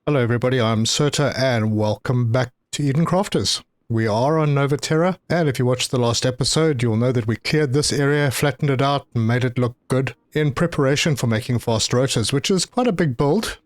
Hello everybody, I'm Serta and welcome back to Eden Crafters. We are on Nova Terra, and if you watched the last episode, you'll know that we cleared this area, flattened it out, and made it look good in preparation for making Fast Rotors, which is quite a big build,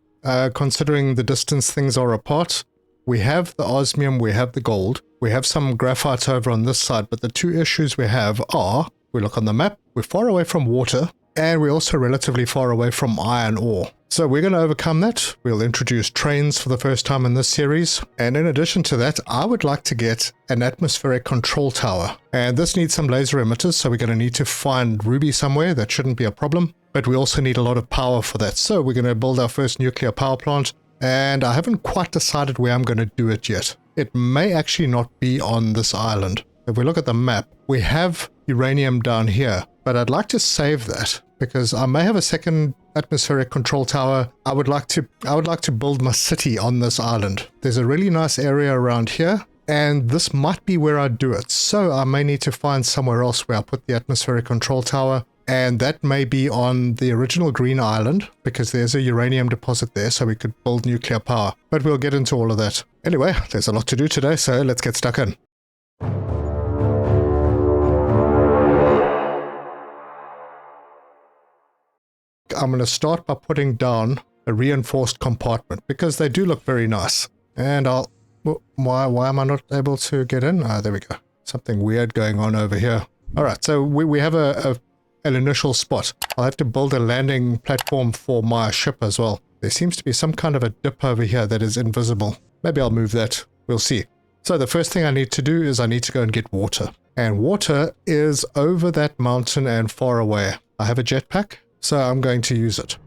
considering the distance things are apart. We have the Osmium, we have the gold, we have some graphite over on this side, but the two issues we have are, we look on the map, we're far away from water, and we're also relatively far away from iron ore. So we're going to overcome that. We'll introduce trains for the first time in this series. And in addition to that, I would like to get an atmospheric control tower. And this needs some laser emitters, so we're going to need to find ruby somewhere. That shouldn't be a problem. But we also need a lot of power for that. So we're going to build our first nuclear power plant. And I haven't quite decided where I'm going to do it yet. It may actually not be on this island. If we look at the map, we have uranium down here. But I'd like to save that, because I may have a second atmospheric control tower. I would like to build my city on this island. There's a really nice area around here, and this might be where I do it. So I may need to find somewhere else where I put the atmospheric control tower, and that may be on the original green island, because there's a uranium deposit there, so we could build nuclear power. But we'll get into all of that. Anyway, there's a lot to do today, so let's get stuck in. I'm going to start by putting down a reinforced compartment because they do look very nice. And why am I not able to get in? Ah, there we go. Something weird going on over here. All right, so we have an initial spot. I'll have to build a landing platform for my ship as well. There seems to be some kind of a dip over here that is invisible. Maybe I'll move that. We'll see. So the first thing I need to do is I need to go and get water. And water is over that mountain and far away. I have a jetpack, so I'm going to use it.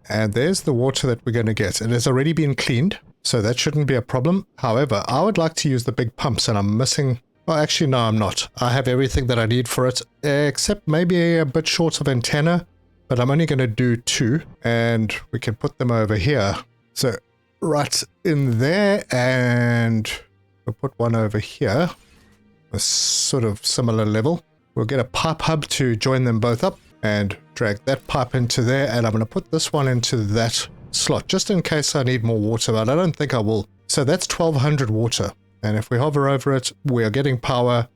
And there's the water that we're going to get. It has already been cleaned, so that shouldn't be a problem. However, I would like to use the big pumps, and I'm missing... Well, actually, no, I'm not. I have everything that I need for it, except maybe a bit short of antenna, but I'm only going to do 2, and we can put them over here. So, right in there, and we'll put one over here, a sort of similar level. We'll get a pipe hub to join them both up, and drag that pipe into there, and I'm going to put this one into that slot just in case I need more water, but I don't think I will. So that's 1200 water, and if we hover over it, we are getting power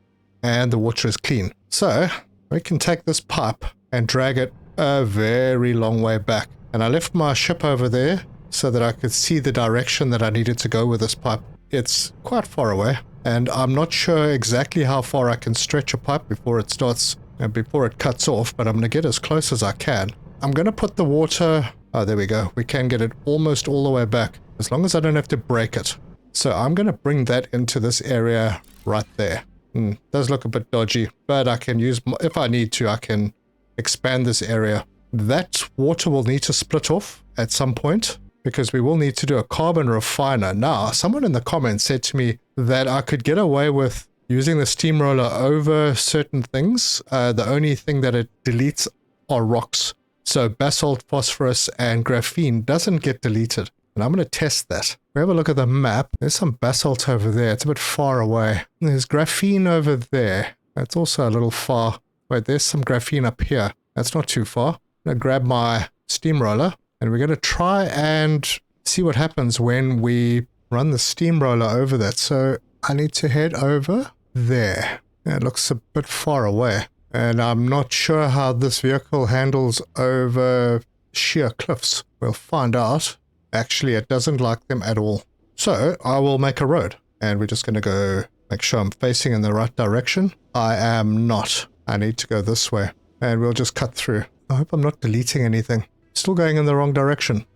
and the water is clean. So we can take this pipe and drag it a very long way back, and I left my ship over there so that I could see the direction that I needed to go with this pipe. It's quite far away, and I'm not sure exactly how far I can stretch a pipe before it starts and before it cuts off, but I'm going to get as close as I can. I'm going to put the water... Oh, there we go. We can get it almost all the way back, as long as I don't have to break it. So I'm going to bring that into this area right there. Does look a bit dodgy, but I can use... If I need to, I can expand this area. That water will need to split off at some point, because we will need to do a carbon refiner. Now, someone in the comments said to me that I could get away with using the steamroller over certain things. The only thing that it deletes are rocks. So basalt, phosphorus, and graphene doesn't get deleted. And I'm going to test that. We have a look at the map. There's some basalt over there. It's a bit far away. There's graphene over there. That's also a little far. Wait, there's some graphene up here. That's not too far. I'm going to grab my steamroller, and we're going to try and see what happens when we run the steamroller over that. So I need to head over there. It looks a bit far away, and I'm not sure how this vehicle handles over sheer cliffs. We'll find out. Actually, it doesn't like them at all. So I will make a road, and we're just going to go make sure I'm facing in the right direction. I am not. I need to go this way, and we'll just cut through. I hope I'm not deleting anything. Still going in the wrong direction.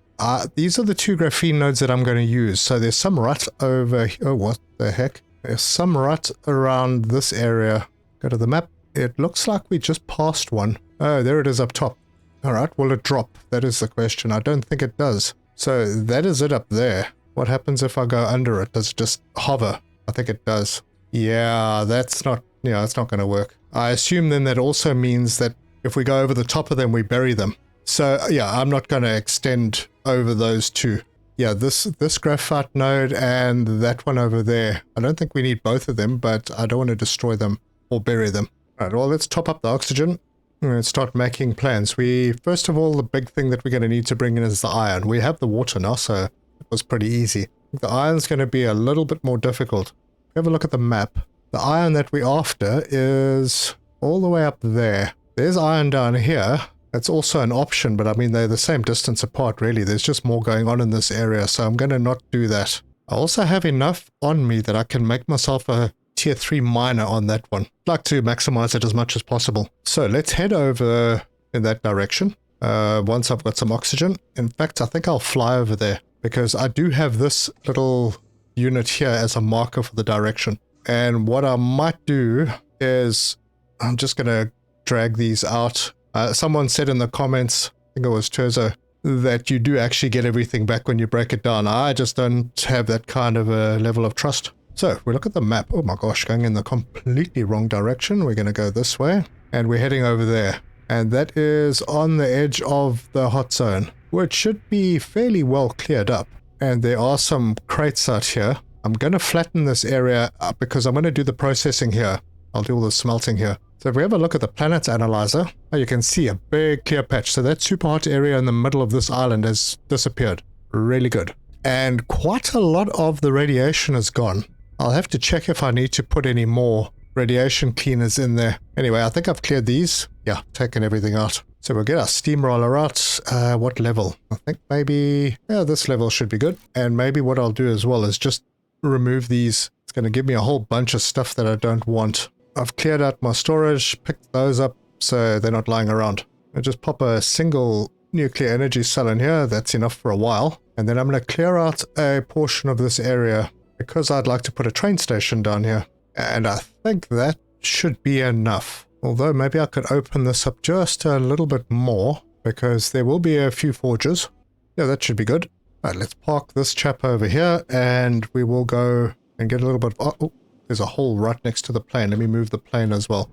These are the 2 graphene nodes that I'm going to use. So there's some right over here. Oh, what the heck? There's some right around this area. Go to the map. It looks like we just passed one. Oh, there it is up top. All right, will it drop? That is the question. I don't think it does. So that is it up there. What happens if I go under it? Does it just hover? I think it does. Yeah, that's not going to work. I assume then that also means that if we go over the top of them, we bury them. So yeah, I'm not going to extend over those 2. Yeah, this graphite node and that one over there. I don't think we need both of them, but I don't want to destroy them or bury them. All right, well, let's top up the oxygen and start making plans. First of all, the big thing that we're going to need to bring in is the iron. We have the water now, so was pretty easy. The iron's going to be a little bit more difficult. Have a look at the map. The iron that we're after is all the way up there. There's iron down here. That's also an option, but I mean, they're the same distance apart, really. There's just more going on in this area, so I'm going to not do that. I also have enough on me that I can make myself a tier 3 miner on that one. I'd like to maximize it as much as possible. So let's head over in that direction. Once I've got some oxygen. In fact, I think I'll fly over there because I do have this little unit here as a marker for the direction. And what I might do is I'm just going to drag these out. Someone said in the comments, I think it was Terza, that you do actually get everything back when you break it down. I just don't have that kind of a level of trust. So we look at the map. Oh my gosh, going in the completely wrong direction. We're going to go this way and we're heading over there. And that is on the edge of the hot zone, which should be fairly well cleared up. And there are some crates out here. I'm going to flatten this area up because I'm going to do the processing here. I'll do all the smelting here. So if we have a look at the planet analyzer, you can see a big clear patch. So that super hot area in the middle of this island has disappeared. Really good. And quite a lot of the radiation is gone. I'll have to check if I need to put any more radiation cleaners in there. Anyway, I think I've cleared these. Yeah, taken everything out. So we'll get our steamroller out. What level? I think maybe, yeah, this level should be good. And maybe what I'll do as well is just remove these. It's going to give me a whole bunch of stuff that I don't want. I've cleared out my storage, picked those up so they're not lying around. I'll just pop a single nuclear energy cell in here. That's enough for a while. And then I'm going to clear out a portion of this area because I'd like to put a train station down here. And I think that should be enough. Although maybe I could open this up just a little bit more because there will be a few forges. Yeah, that should be good. All right, let's park this chap over here and we will go and get a little bit of... Oh, there's a hole right next to the plane. Let me move the plane as well.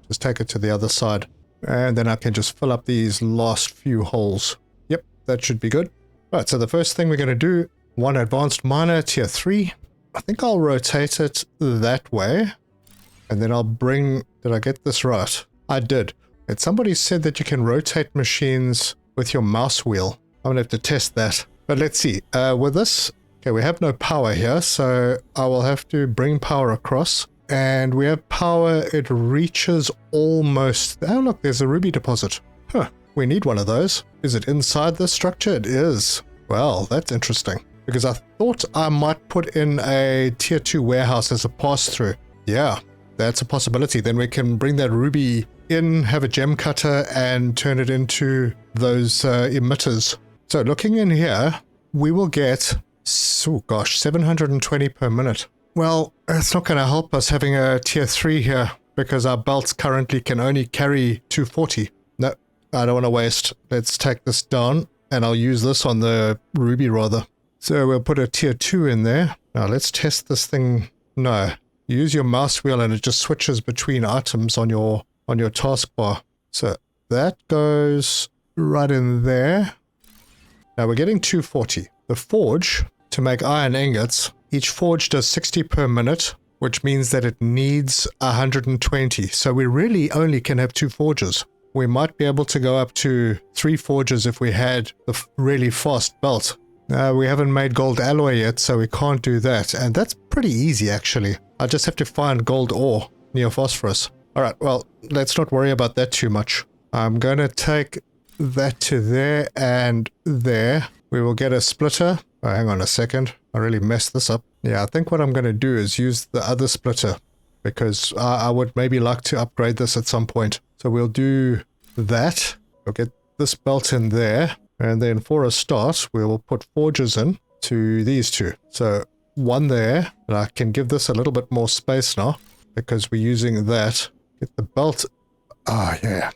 Just take it to the other side. And then I can just fill up these last few holes. Yep, that should be good. All right, so the first thing we're going to do, one advanced miner, tier 3. I think I'll rotate it that way. And then I'll bring... Did I get this right? I did. And somebody said that you can rotate machines with your mouse wheel. I'm going to have to test that. But let's see. With this... Okay, we have no power here, so I will have to bring power across. And we have power, it reaches almost... Oh, look, there's a ruby deposit. Huh, we need one of those. Is it inside this structure? It is. Well, that's interesting. Because I thought I might put in a tier 2 warehouse as a pass-through. Yeah, that's a possibility. Then we can bring that ruby in, have a gem cutter, and turn it into those emitters. So looking in here, we will get... Oh gosh, 720 per minute. Well, it's not going to help us having a tier 3 here because our belts currently can only carry 240. No, I don't want to waste. Let's take this down and I'll use this on the ruby rather. So we'll put a tier 2 in there. Now let's test this thing. No, use your mouse wheel and it just switches between items on your taskbar. So that goes right in there. Now we're getting 240. The forge, to make iron ingots, each forge does 60 per minute, which means that it needs 120. So we really only can have 2 forges. We might be able to go up to 3 forges if we had the really fast belt. We haven't made gold alloy yet, so we can't do that. And that's pretty easy, actually. I just have to find gold ore near phosphorus. All right, well, let's not worry about that too much. I'm going to take that to there and there. We will get a splitter. Oh, hang on a second. I really messed this up. Yeah, I think what I'm going to do is use the other splitter because I would maybe like to upgrade this at some point. So we'll do that. We'll get this belt in there. And then for a start, we will put forges in to these 2. So one there. And I can give this a little bit more space now because we're using that. Get the belt. Ah, yeah.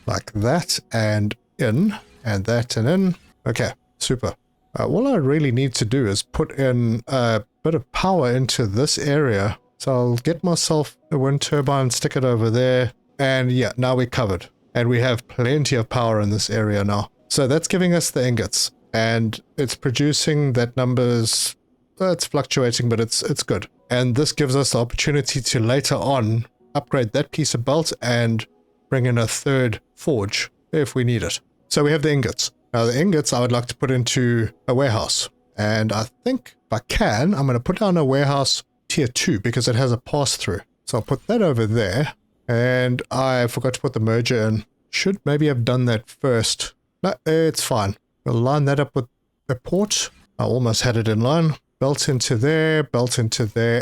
Like that and in. And that and in. Okay. Super. All I really need to do is put in a bit of power into this area. So I'll get myself a wind turbine, stick it over there. And yeah, now we're covered. And we have plenty of power in this area now. So that's giving us the ingots. And it's producing that numbers... It's fluctuating, but it's good. And this gives us the opportunity to later on upgrade that piece of belt and bring in a 3rd forge if we need it. So we have the ingots. Now the ingots I would like to put into a warehouse. And I think if I can, I'm going to put down a warehouse tier 2 because it has a pass-through. So I'll put that over there. And I forgot to put the merger in. Should maybe have done that first. No, it's fine. We'll line that up with the port. I almost had it in line. Belt into there,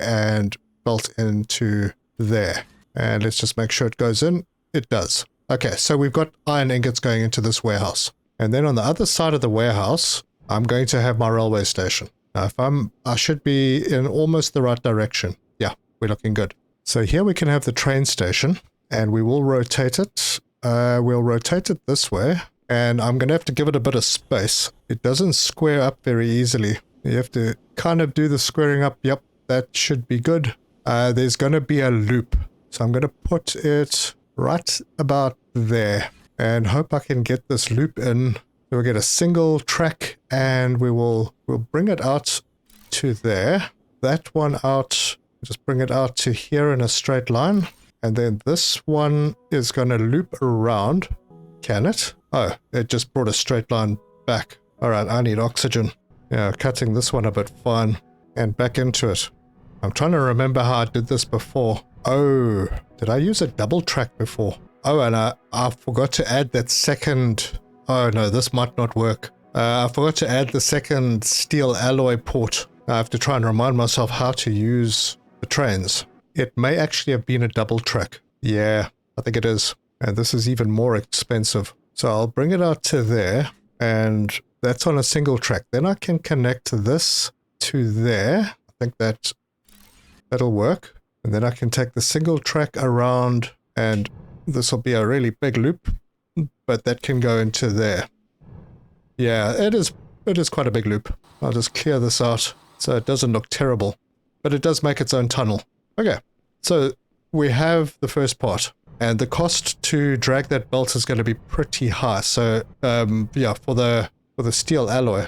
and belt into there. And let's just make sure it goes in. It does. Okay, so we've got iron ingots going into this warehouse. And then on the other side of the warehouse, I'm going to have my railway station. Now, I should be in almost the right direction. Yeah, we're looking good. So here we can have the train station, and we will rotate it. We'll rotate it this way, and I'm going to have to give it a bit of space. It doesn't square up very easily. You have to kind of do the squaring up. Yep, that should be good. There's going to be a loop. So I'm going to put it right about there and hope I can get this loop in. We'll get a single track, and we'll bring it out to there. That one out, just bring it out to here in a straight line. And then this one is going to loop around. Can it? Oh, it just brought a straight line back. All right, I need oxygen. Yeah, cutting this one a bit fine. And back into it. I'm trying to remember how I did this before. Oh, did I use a double track before? Oh, and I forgot to add that second... Oh no, this might not work. I forgot to add the second steel alloy port. I have to try and remind myself how to use the trains. It may actually have been a double track. Yeah, I think it is. And this is even more expensive. So I'll bring it out to there, and that's on a single track. Then I can connect this to there. I think that'll work. And then I can take the single track around, and this will be a really big loop, but that can go into there. Yeah, it is quite a big loop. I'll just clear this out so it doesn't look terrible, but it does make its own tunnel. Okay, so we have the first part, and the cost to drag that belt is going to be pretty high. So yeah, for the steel alloy,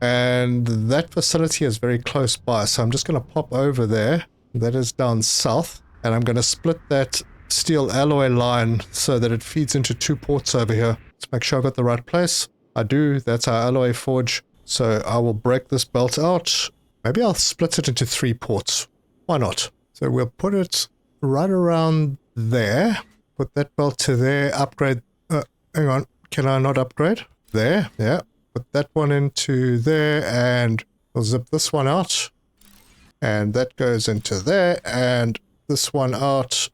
and that facility is very close by, so I'm just going to pop over there. That is down south, and I'm going to split that steel alloy line so that it feeds into 2 ports over here. Let's make sure I've got the right place. I do. That's our alloy forge. So I will break this belt out. Maybe I'll split it into 3 ports. Why not? So we'll put it right around there. Put that belt to there. Upgrade. Hang on. Can I not upgrade? There. Yeah. Put that one into there, and we'll zip this one out. And that goes into there, and this one out,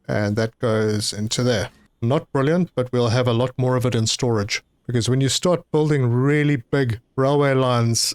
and that goes into there. Not brilliant, but we'll have a lot more of it in storage. Because when you start building really big railway lines,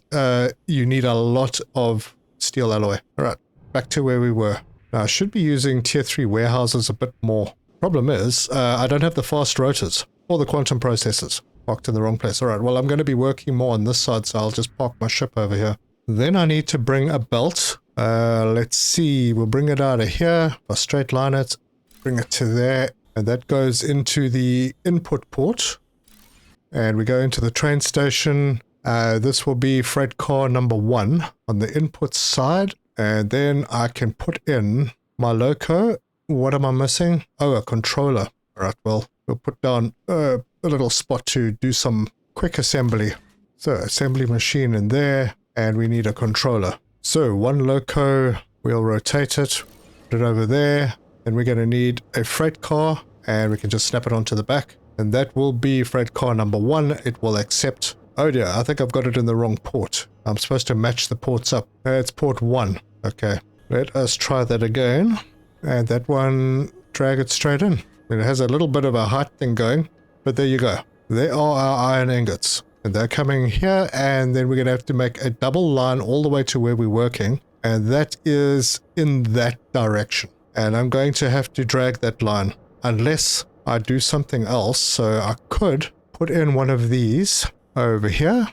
you need a lot of steel alloy. All right, back to where we were. Now, I should be using tier 3 warehouses a bit more. Problem is, I don't have the fast rotors or the quantum processors. Parked in the wrong place. All right, well, I'm going to be working more on this side, so I'll just park my ship over here. Then I need to bring a belt. Let's see, we'll bring it out of here. I'll straight line it, bring it to there, and that goes into the input port. And we go into the train station. This will be freight car number 1 on the input side. And then I can put in my loco. What am I missing? Oh, a controller. All right, well, we'll put down a little spot to do some quick assembly. So, assembly machine in there. And we need a controller. So 1 loco, we'll rotate it, put it over there. And we're going to need a freight car, and we can just snap it onto the back. And that will be freight car number 1. It will accept. Oh dear, I think I've got it in the wrong port. I'm supposed to match the ports up. It's port 1. Okay, let us try that again. And that one, drag it straight in. It has a little bit of a height thing going, but there you go. There are our iron ingots. And they're coming here, and then we're going to have to make a double line all the way to where we're working. And that is in that direction. And I'm going to have to drag that line unless I do something else. So I could put in one of these over here.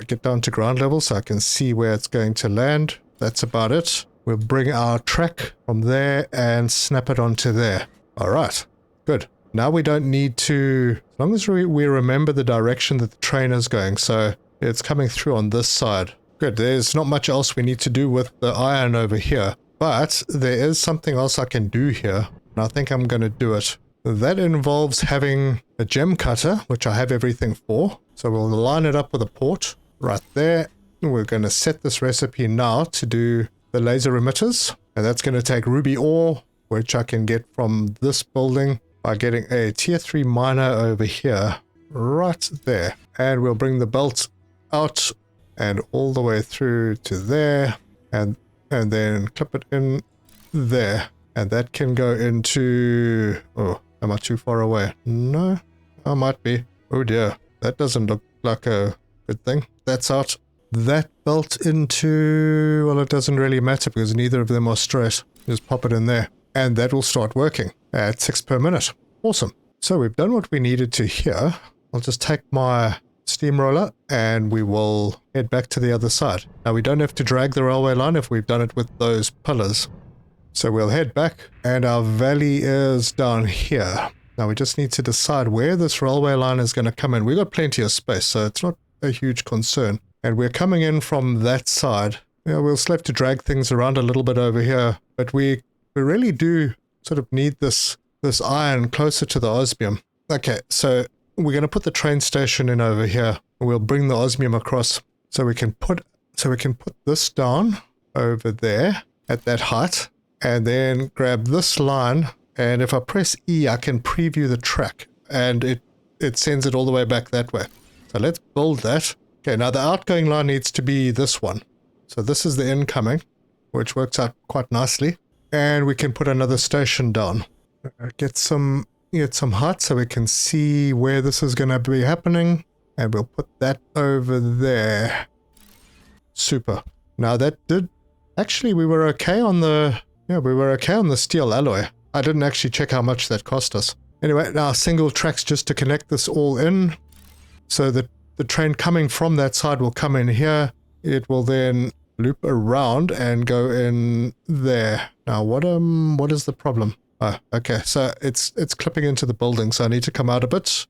Get down to ground level so I can see where it's going to land. That's about it. We'll bring our track from there and snap it onto there. All right, good. Now we don't need to, as long as we remember the direction that the train is going, so it's coming through on this side. Good, there's not much else we need to do with the iron over here, but there is something else I can do here, and I think I'm going to do it. That involves having a gem cutter, which I have everything for, so we'll line it up with a port right there, we're going to set this recipe now to do the laser emitters. And that's going to take ruby ore, which I can get from this building by getting a tier 3 miner over here, right there. And we'll bring the belt out and all the way through to there, and then clip it in there. And that can go into... Oh, am I too far away? No, I might be. Oh dear, that doesn't look like a good thing. That's out. That belt into... Well, it doesn't really matter because neither of them are straight. Just pop it in there. And that will start working at 6 per minute. Awesome. So we've done what we needed to here. I'll just take my steamroller and we will head back to the other side. Now we don't have to drag the railway line if we've done it with those pillars. So we'll head back and our valley is down here. Now we just need to decide where this railway line is going to come in. We've got plenty of space, so it's not a huge concern. And we're coming in from that side. Yeah, we'll still have to drag things around a little bit over here, but we really do sort of need this iron closer to the osmium. Okay, so we're going to put the train station in over here. We'll bring the osmium across so we can put this down over there at that height, and then grab this line. And if I press E, I can preview the track, and it sends it all the way back that way. So let's build that. Okay, now the outgoing line needs to be this one. So this is the incoming, which works out quite nicely. And we can put another station down. Get some height so we can see where this is going to be happening. And we'll put that over there. Super. Now that did... Actually, we were okay on the... Yeah, we were okay on the steel alloy. I didn't actually check how much that cost us. Anyway, now single tracks just to connect this all in. So that the train coming from that side will come in here. It will then loop around and go in there. Now, what is the problem? Oh, okay. So it's clipping into the building. So I need to come out a bit.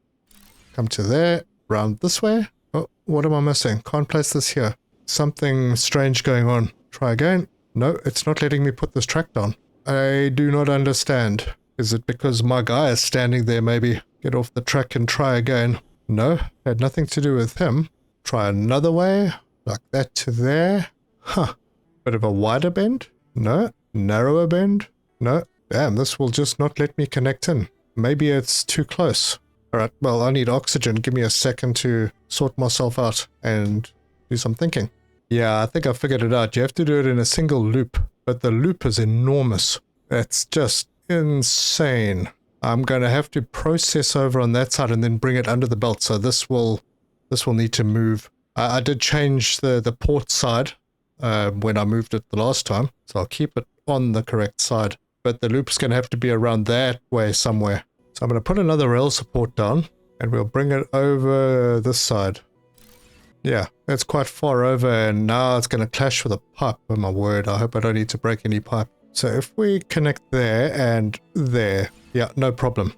Come to there. Round this way. Oh, what am I missing? Can't place this here. Something strange going on. Try again. No, it's not letting me put this track down. I do not understand. Is it because my guy is standing there maybe? Get off the track and try again. No, had nothing to do with him. Try another way, like that to there. Huh. Bit of a wider bend? No. Narrower bend? No. Damn, this will just not let me connect in. Maybe it's too close. Alright, well, I need oxygen. Give me a second to sort myself out and do some thinking. Yeah, I think I figured it out. You have to do it in a single loop, but the loop is enormous. It's just insane. I'm going to have to process over on that side and then bring it under the belt. So this will need to move. I did change the port side when I moved it the last time. So I'll keep it on the correct side. But the loop's going to have to be around that way somewhere. So I'm going to put another rail support down and we'll bring it over this side. Yeah, it's quite far over and now it's going to clash with a pipe. Oh my word, I hope I don't need to break any pipe. So if we connect there and there, yeah, no problem.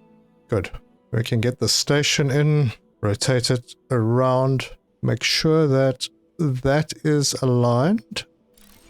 Good. We can get the station in, rotate it around, make sure that that is aligned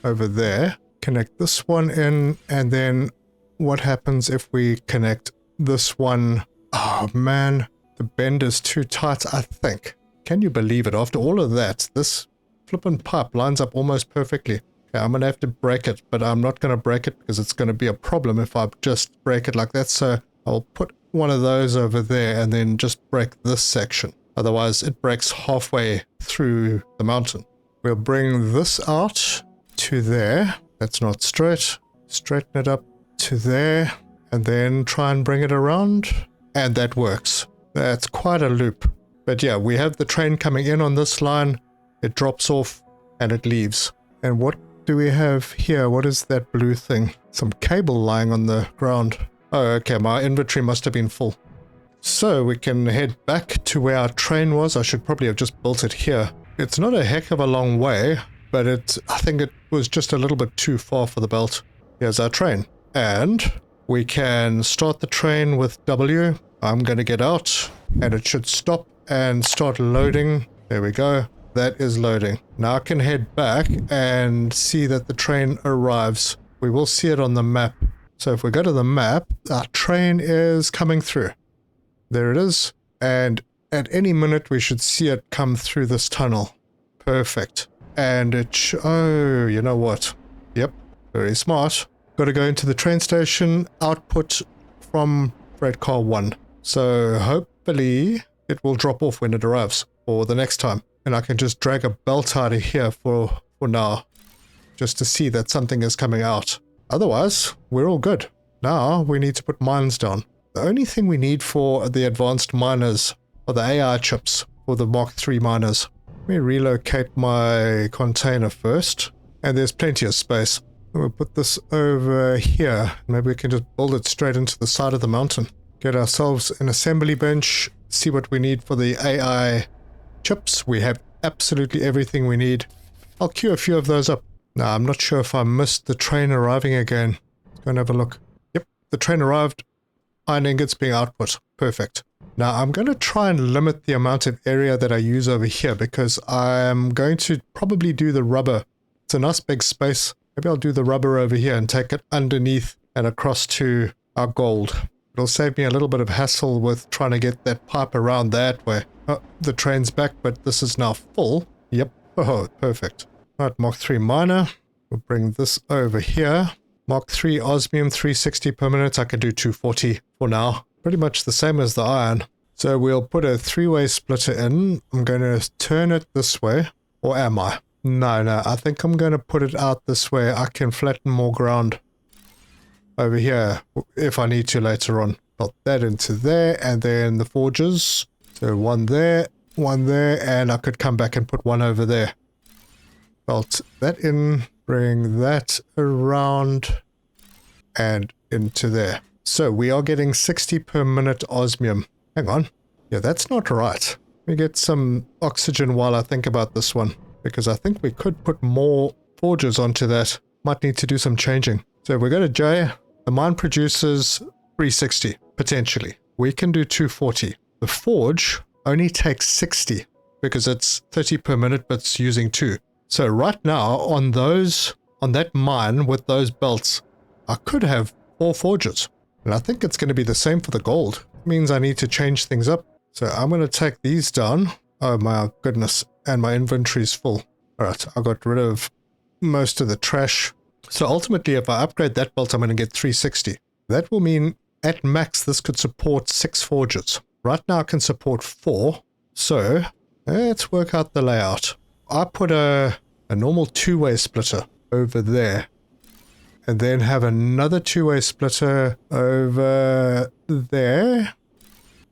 over there. Connect this one in, and then what happens if we connect this one? Oh man, the bend is too tight, I think. Can you believe it? After all of that, this flippin' pipe lines up almost perfectly. Okay, I'm going to have to break it, but I'm not going to break it because it's going to be a problem if I just break it like that. So I'll put one of those over there and then just break this section. Otherwise, it breaks halfway through the mountain. We'll bring this out to there. That's not straight. Straighten it up to there and then try and bring it around. And that works. That's quite a loop. But yeah, we have the train coming in on this line. It drops off and it leaves. And what do we have here? What is that blue thing? Some cable lying on the ground. Oh, okay, my inventory must have been full. So we can head back to where our train was. I should probably have just built it here. It's not a heck of a long way, but I think it was just a little bit too far for the belt. Here's our train. And we can start the train with W. I'm going to get out and it should stop and start loading. There we go. That is loading. Now I can head back and see that the train arrives. We will see it on the map. So if we go to the map, our train is coming through. There it is. And at any minute we should see it come through this tunnel. Perfect. and oh, you know what? Yep, very smart. Got to go into the train station, output from freight car 1. So hopefully it will drop off when it arrives, or the next time. And I can just drag a belt out of here for now, just to see that something is coming out. Otherwise, we're all good. Now we need to put mines down. The only thing we need for the advanced miners are the AI chips for the Mark III miners. Let me relocate my container first, and there's plenty of space. We'll put this over here. Maybe we can just build it straight into the side of the mountain. Get ourselves an assembly bench, see what we need for the AI chips. We have absolutely everything we need. I'll queue a few of those up. Now, I'm not sure if I missed the train arriving again. Let's go and have a look. Yep, the train arrived. Iron ingots being output. Perfect. Now, I'm going to try and limit the amount of area that I use over here because I'm going to probably do the rubber. It's a nice big space. Maybe I'll do the rubber over here and take it underneath and across to our gold. It'll save me a little bit of hassle with trying to get that pipe around that way. Oh, the train's back, but this is now full. Yep. Oh, perfect. Right, Mark III miner. We'll bring this over here. Mark III Osmium 360 per minute. I can do 240 for now. Pretty much the same as the iron. So we'll put a 3-way splitter in. I'm going to turn it this way. Or am I? No, I think I'm going to put it out this way. I can flatten more ground over here if I need to later on. Put that into there, and then the forges. So one there, and I could come back and put one over there. Belt that in, bring that around, and into there. So we are getting 60 per minute osmium. Hang on. Yeah, that's not right. Let me get some oxygen while I think about this one, because I think we could put more forges onto that. Might need to do some changing. So if we go to J, the mine produces 360, potentially. We can do 240. The forge only takes 60, because it's 30 per minute, but it's using 2. So right now, on that mine with those belts, I could have 4 forges. And I think it's going to be the same for the gold. It means I need to change things up. So I'm going to take these down. Oh my goodness. And my inventory's full. Alright, I got rid of most of the trash. So ultimately, if I upgrade that belt, I'm going to get 360. That will mean at max, this could support 6 forges. Right now, I can support 4. So let's work out the layout. I put a normal 2-way splitter over there. And then have another 2-way splitter over there.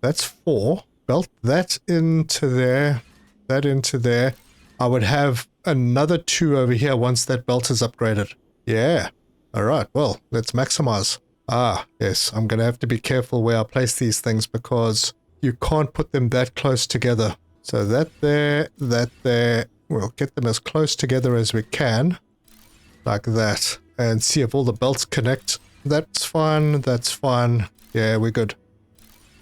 That's 4. Belt that into there. That into there. I would have another 2 over here once that belt is upgraded. Yeah. Alright, well, let's maximize. Ah, yes, I'm going to have to be careful where I place these things because you can't put them that close together. So that there. We'll get them as close together as we can. Like that. And see if all the belts connect. That's fine, that's fine. Yeah, we're good.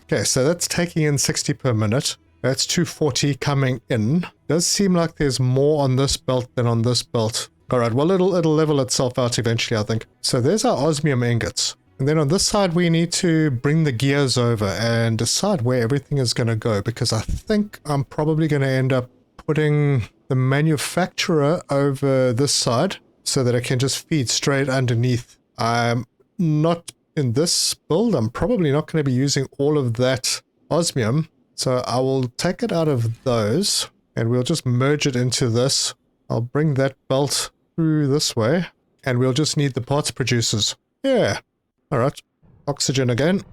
Okay, so that's taking in 60 per minute. That's 240 coming in. Does seem like there's more on this belt than on this belt. Alright, well it'll level itself out eventually, I think. So there's our osmium ingots. And then on this side we need to bring the gears over and decide where everything is going to go, because I think I'm probably going to end up putting the manufacturer over this side so that it can just feed straight underneath. I'm not in this build. I'm probably not going to be using all of that osmium. So I will take it out of those and we'll just merge it into this. I'll bring that belt through this way and we'll just need the parts producers. Yeah. All right. Oxygen again.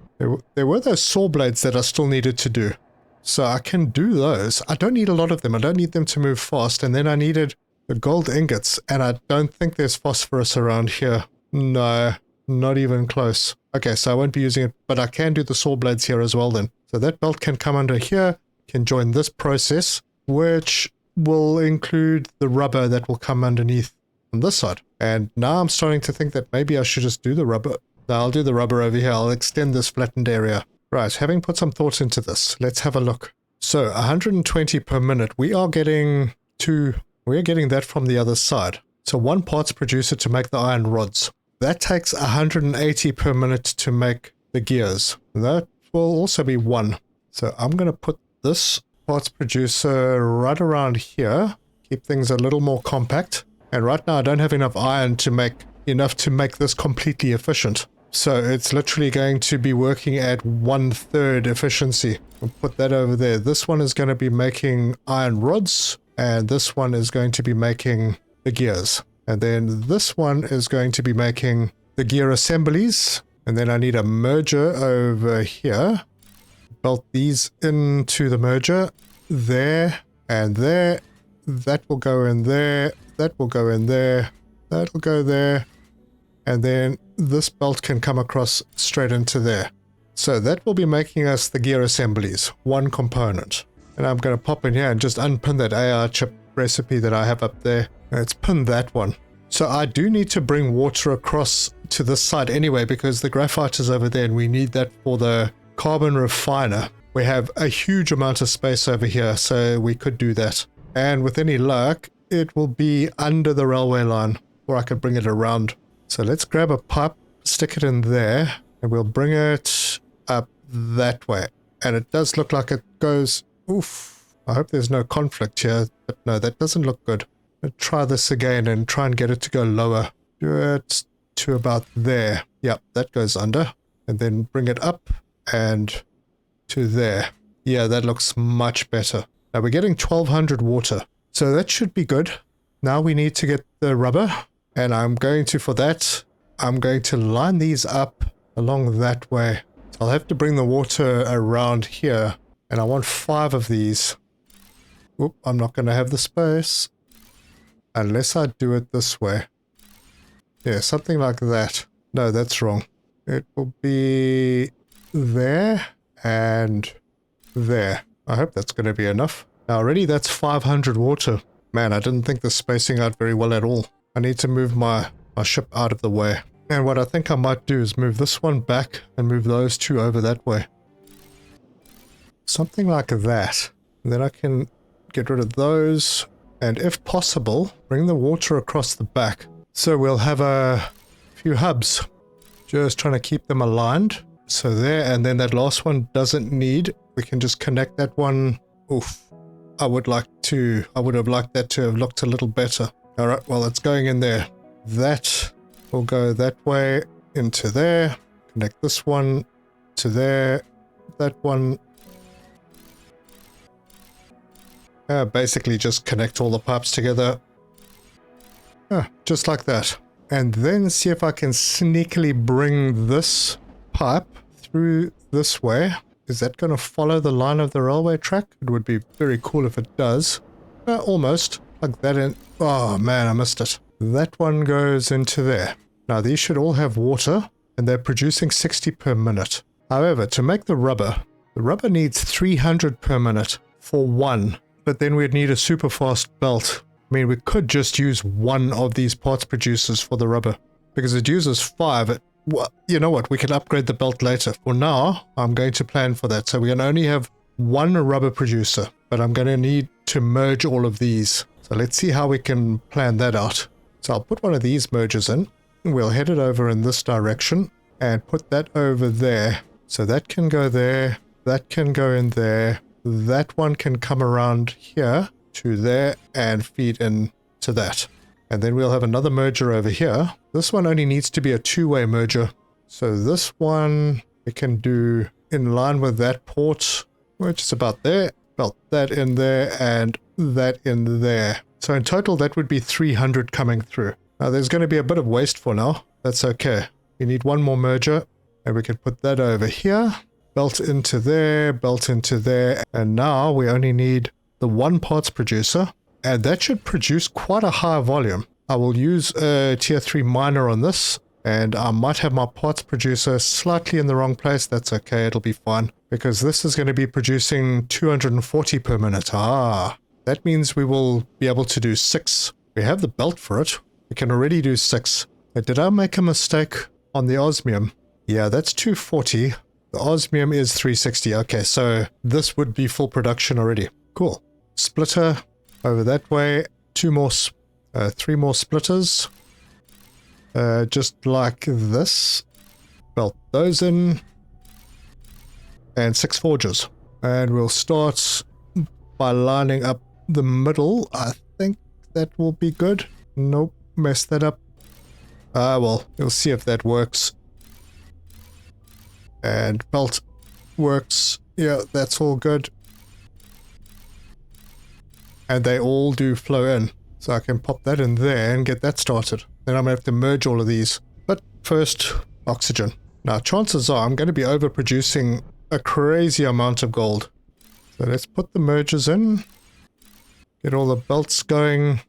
There were those saw blades that I still needed to do. So I can do those. I don't need a lot of them. I don't need them to move fast. And then I needed the gold ingots. And I don't think there's phosphorus around here. No, not even close. Okay, so I won't be using it. But I can do the saw blades here as well then. So that belt can come under here. Can join this process. Which will include the rubber that will come underneath on this side. And now I'm starting to think that maybe I should just do the rubber. No, I'll do the rubber over here. I'll extend this flattened area. Right, having put some thought into this, let's have a look. So 120 per minute. We're getting that from the other side. So one parts producer to make the iron rods. That takes 180 per minute to make the gears. That will also be 1. So I'm going to put this parts producer right around here. keep things a little more compact. And right now I don't have enough iron to make this completely efficient. So it's literally going to be working at 1/3 efficiency. We'll put that over there. This one is going to be making iron rods, and this one is going to be making the gears. And then this one is going to be making the gear assemblies. And then I need a merger over here. Belt these into the merger. There and there. That will go in there. That will go in there. That'll go there. And then this belt can come across straight into there. So that will be making us the gear assemblies, one component. And I'm going to pop in here and just unpin that AR chip recipe that I have up there. Let's pin that one. So I do need to bring water across to this side anyway, because the graphite is over there and we need that for the carbon refiner. We have a huge amount of space over here, so we could do that. And with any luck, it will be under the railway line, or I could bring it around. So let's grab a pipe, stick it in there, and we'll bring it up that way. And it does look like it goes... Oof. I hope there's no conflict here, but no, that doesn't look good. Let's try this again and try and get it to go lower. Do it to about there. Yep, that goes under. And then bring it up and to there. Yeah, that looks much better. Now we're getting 1200 water. So that should be good. Now we need to get the rubber. And I'm going to, for that, I'm going to line these up along that way. So I'll have to bring the water around here. And I want 5 of these. Oop, I'm not going to have the space. Unless I do it this way. Yeah, something like that. No, that's wrong. It will be there and there. I hope that's going to be enough. Now already that's 500 water. Man, I didn't think the spacing out very well at all. I need to move my ship out of the way. And what I think I might do is move this one back and move those 2 over that way. Something like that. And then I can get rid of those. And if possible, bring the water across the back. So we'll have a few hubs. Just trying to keep them aligned. So there, and then that last one doesn't need. We can just connect that one. Oof. I would have liked that to have looked a little better. Alright, well it's going in there. That will go that way into there. Connect this one to there. That one. Basically just connect all the pipes together. Just like that. And then see if I can sneakily bring this pipe through this way. Is that going to follow the line of the railway track? It would be very cool if it does. Almost. Like that in. Oh man, I missed it. That one goes into there. Now these should all have water, and they're producing 60 per minute. However, to make the rubber needs 300 per minute for one. But then we'd need a super fast belt. I mean, we could just use one of these parts producers for the rubber. Because it uses 5. Well, you know what? We can upgrade the belt later. For now, I'm going to plan for that. So we can only have one rubber producer. But I'm going to need to merge all of these. So let's see how we can plan that out. So I'll put one of these mergers in. We'll head it over in this direction. And put that over there. So that can go there. That can go in there. That one can come around here to there and feed into that. And then we'll have another merger over here. This one only needs to be a 2-way merger. So this one we can do in line with that port, which is about there. Belt that in there and that in there. So in total that would be 300 coming through. Now there's going to be a bit of waste for now. That's okay. We need one more merger and we can put that over here. Belt into there, and now we only need the one parts producer, and that should produce quite a high volume. I will use a tier 3 miner on this, and I might have my parts producer slightly in the wrong place. That's okay, it'll be fine, because this is going to be producing 240 per minute. That means we will be able to do 6. We have the belt for it. We can already do 6. Did I make a mistake on the osmium? Yeah, that's 240. The osmium is 360. Okay, so this would be full production already. Cool. Splitter over that way. 3 more splitters. Just like this. Belt those in. And 6 forges. And we'll start by lining up the middle, I think. that will be good. Nope, messed that up. Well, we'll see if that works. And belt works. Yeah, that's all good. And they all do flow in. So I can pop that in there and get that started. Then I'm going to have to merge all of these. But first, oxygen. Now, chances are I'm going to be overproducing a crazy amount of gold. So let's put the mergers in. Get all the belts going.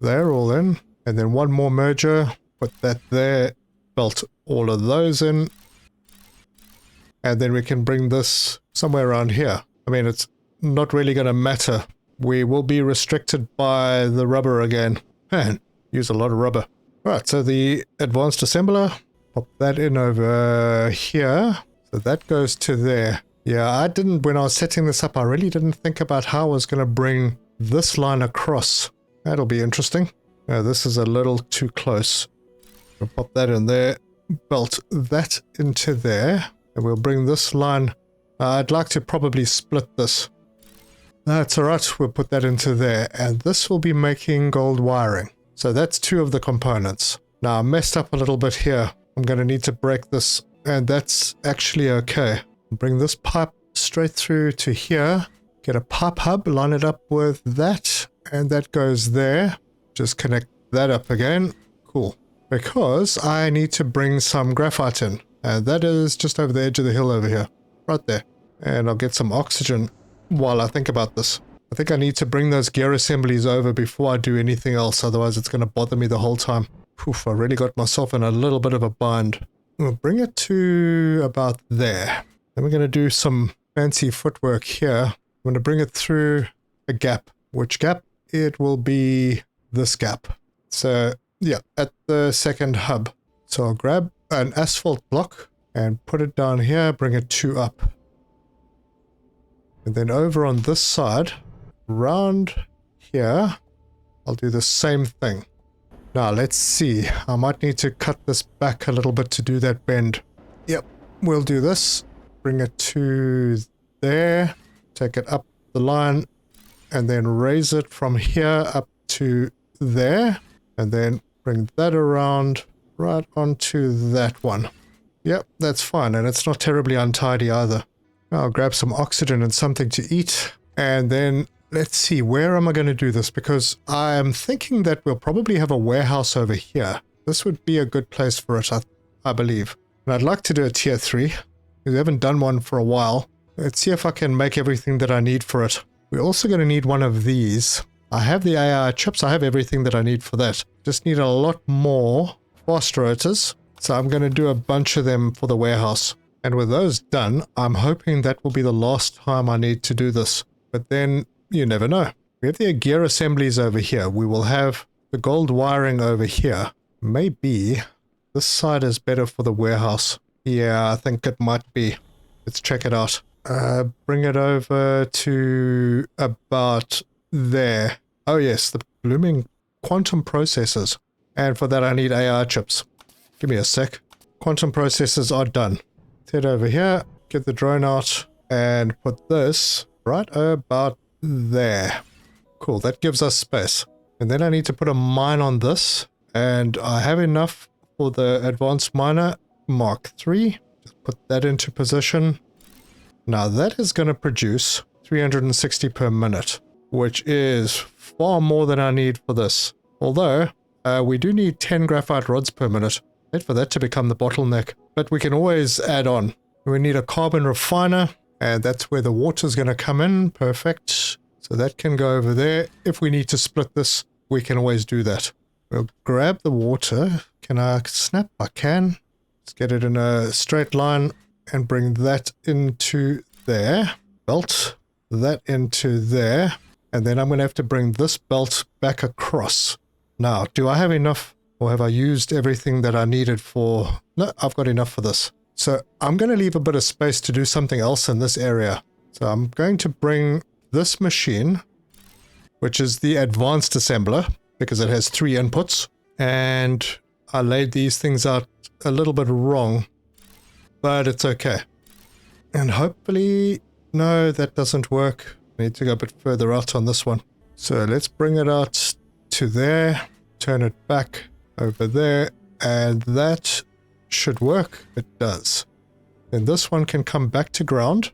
They're all in. And then one more merger. Put that there. Belt all of those in. And then we can bring this somewhere around here. I mean, it's not really going to matter. We will be restricted by the rubber again. Man, use a lot of rubber. Right, so the advanced assembler, pop that in over here. So that goes to there. Yeah, when I was setting this up, I really didn't think about how I was going to bring this line across. That'll be interesting. This is a little too close. We'll pop that in there, belt that into there, and we'll bring this line. I'd like to probably split this. That's alright, we'll put that into there, and this will be making gold wiring. So that's two of the components. Now I messed up a little bit here. I'm going to need to break this, and that's actually okay. Bring this pipe straight through to here, get a pipe hub, line it up with that, and that goes there. Just connect that up again. Cool. Because I need to bring some graphite in, and that is just over the edge of the hill over here. Right there. And I'll get some oxygen while I think about this. I think I need to bring those gear assemblies over before I do anything else, otherwise it's going to bother me the whole time. Poof, I really got myself in a little bit of a bind. We'll bring it to about there. Then we're going to do some fancy footwork here. I'm going to bring it through a gap. Which gap? It will be this gap. So, yeah, at the second hub. So I'll grab an asphalt block and put it down here, bring it 2 up. And then over on this side, round here, I'll do the same thing. Now, let's see. I might need to cut this back a little bit to do that bend. Yep, we'll do this. Bring it to there. Take it up the line. And then raise it from here up to there. And then bring that around right onto that one. Yep, that's fine. And it's not terribly untidy either. I'll grab some oxygen and something to eat. And then let's see, where am I going to do this? Because I am thinking that we'll probably have a warehouse over here. This would be a good place for it, I believe. And I'd like to do a tier 3. We haven't done one for a while. Let's see if I can make everything that I need for it. We're also going to need one of these. I have the AI chips. I have everything that I need for that. Just need a lot more fast rotors. So I'm going to do a bunch of them for the warehouse. And with those done, I'm hoping that will be the last time I need to do this. But then, you never know. We have the gear assemblies over here. We will have the gold wiring over here. Maybe this side is better for the warehouse. Yeah, I think it might be. Let's check it out. Bring it over to about there. Oh yes, the blooming quantum processors. And for that I need AI chips. Give me a sec. Quantum processors are done. Head over here, get the drone out, and put this right about there. Cool, that gives us space. And then I need to put a mine on this, and I have enough for the advanced miner Mark III. Just put that into position. Now that is going to produce 360 per minute, which is far more than I need for this. Although, we do need 10 graphite rods per minute. Wait for that to become the bottleneck. But we can always add on. We need a carbon refiner, and that's where the water is going to come in. Perfect. So that can go over there. If we need to split this, we can always do that. We'll grab the water. Can I snap? I can. Let's get it in a straight line and bring that into there. Belt that into there. And then I'm going to have to bring this belt back across. Now, do I have enough? Or have I used everything that I needed for... No, I've got enough for this. So I'm going to leave a bit of space to do something else in this area. So I'm going to bring this machine, which is the advanced assembler, because it has 3 inputs. And I laid these things out a little bit wrong, but it's okay. And hopefully... No, that doesn't work. I need to go a bit further out on this one. So let's bring it out to there, turn it back over there, and that should work. It does. Then this one can come back to ground,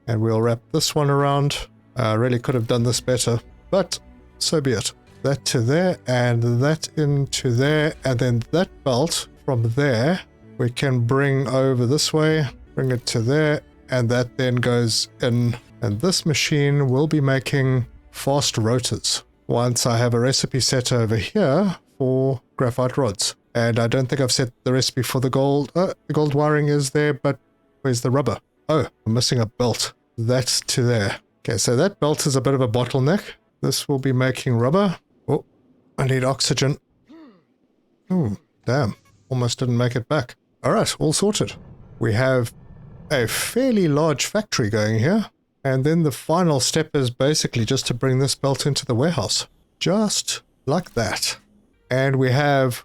and we'll wrap this one around. I really could have done this better, but so be it. That to there, and that into there, and then that belt from there we can bring over this way, bring it to there, and that then goes in. And this machine will be making fast rotors once I have a recipe set over here for graphite rods. And I don't think I've set the recipe for the gold. The gold wiring is there, but where's the rubber? Oh, I'm missing a belt. That's to there. Okay, so that belt is a bit of a bottleneck. This will be making rubber. Oh, I need oxygen. Oh, damn. Almost didn't make it back. All right, all sorted. We have a fairly large factory going here. And then the final step is basically just to bring this belt into the warehouse. Just like that. And we have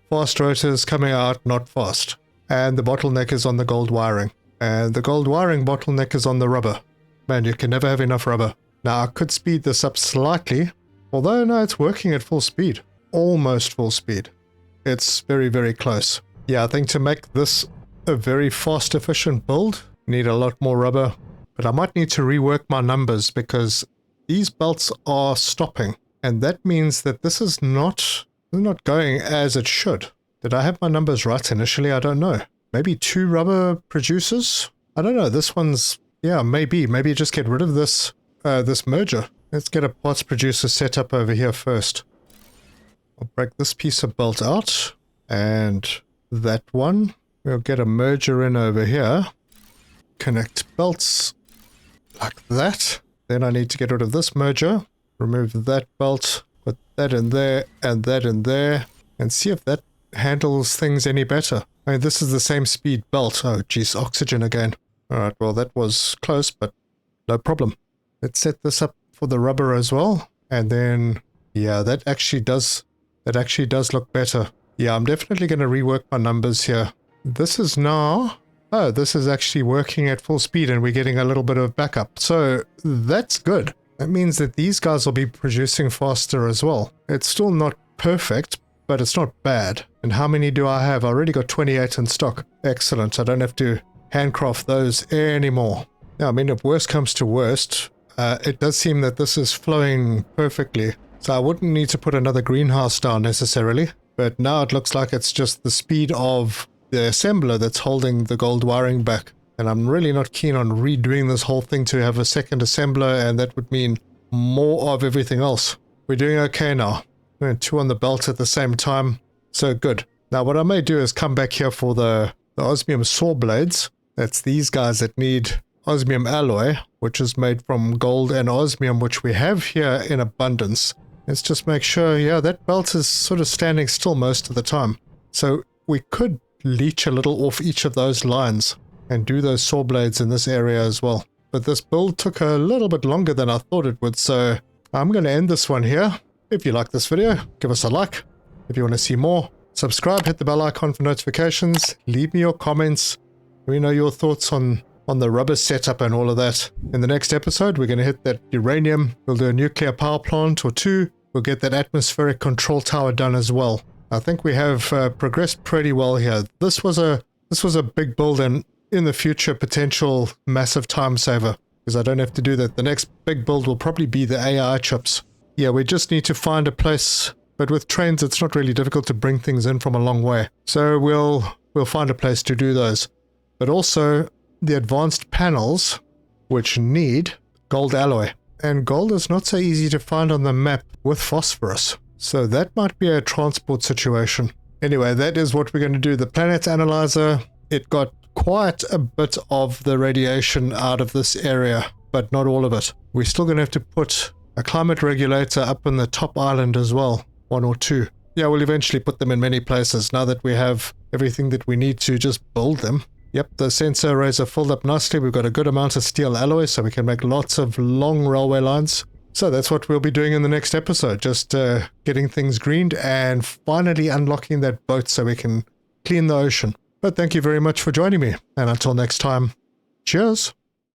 fast rotors coming out, not fast. And the bottleneck is on the gold wiring. And the gold wiring bottleneck is on the rubber. Man, you can never have enough rubber. Now, I could speed this up slightly. Although, no, it's working at full speed. Almost full speed. It's very, very close. Yeah, I think to make this a very fast, efficient build, need a lot more rubber. But I might need to rework my numbers because these belts are stopping. And that means that this is not going as it should. Did I have my numbers right initially? I don't know. Maybe 2 rubber producers? I don't know. This one's, yeah, maybe just get rid of this this merger. Let's get a parts producer set up over here first. I'll break this piece of belt out. And that one. We'll get a merger in over here. Connect belts like that. Then I need to get rid of this merger. Remove that belt. Put that in there and that in there. And see if that handles things any better. I mean, this is the same speed belt. Oh, geez, oxygen again. Alright, well, that was close, but no problem. Let's set this up for the rubber as well. And then, yeah, that actually does look better. Yeah, I'm definitely going to rework my numbers here. This is now... Oh, this is actually working at full speed and we're getting a little bit of backup. So that's good. That means that these guys will be producing faster as well. It's still not perfect, but it's not bad. And how many do I have? I already got 28 in stock. Excellent. I don't have to handcraft those anymore. Now, I mean, if worst comes to worst, it does seem that this is flowing perfectly. So I wouldn't need to put another greenhouse down necessarily. But now it looks like it's just the speed of the assembler that's holding the gold wiring back. And I'm really not keen on redoing this whole thing to have a second assembler, and that would mean more of everything else. We're doing okay now. We're 2 on the belt at the same time. So good. Now what I may do is come back here for the osmium saw blades. That's these guys that need osmium alloy, which is made from gold and osmium, which we have here in abundance. Let's just make sure, yeah, that belt is sort of standing still most of the time. So we could leech a little off each of those lines and do those saw blades in this area as well. But this build took a little bit longer than I thought it would, so I'm going to end this one here. If you like this video, give us a like. If you want to see more, subscribe, hit the bell icon for notifications, leave me your comments. Let me know your thoughts on the rubber setup and all of that. In the next episode, we're going to hit that uranium. We'll do a nuclear power plant or 2. We'll get that atmospheric control tower done as well. I think we have progressed pretty well here. This was a big build and in the future potential massive time saver because I don't have to do that. The next big build will probably be the AI chips. Yeah, we just need to find a place, but with trains it's not really difficult to bring things in from a long way. So we'll find a place to do those. But also the advanced panels which need gold alloy. And gold is not so easy to find on the map with phosphorus. So that might be a transport situation. Anyway, that is what we're going to do. The planet analyzer, it got quite a bit of the radiation out of this area, but not all of it. We're still going to have to put a climate regulator up in the top island as well. 1 or 2. Yeah, we'll eventually put them in many places now that we have everything that we need to just build them. Yep, the sensor arrays are filled up nicely. We've got a good amount of steel alloy, so we can make lots of long railway lines. So that's what we'll be doing in the next episode, just getting things greened and finally unlocking that boat so we can clean the ocean. But thank you very much for joining me, and until next time, cheers!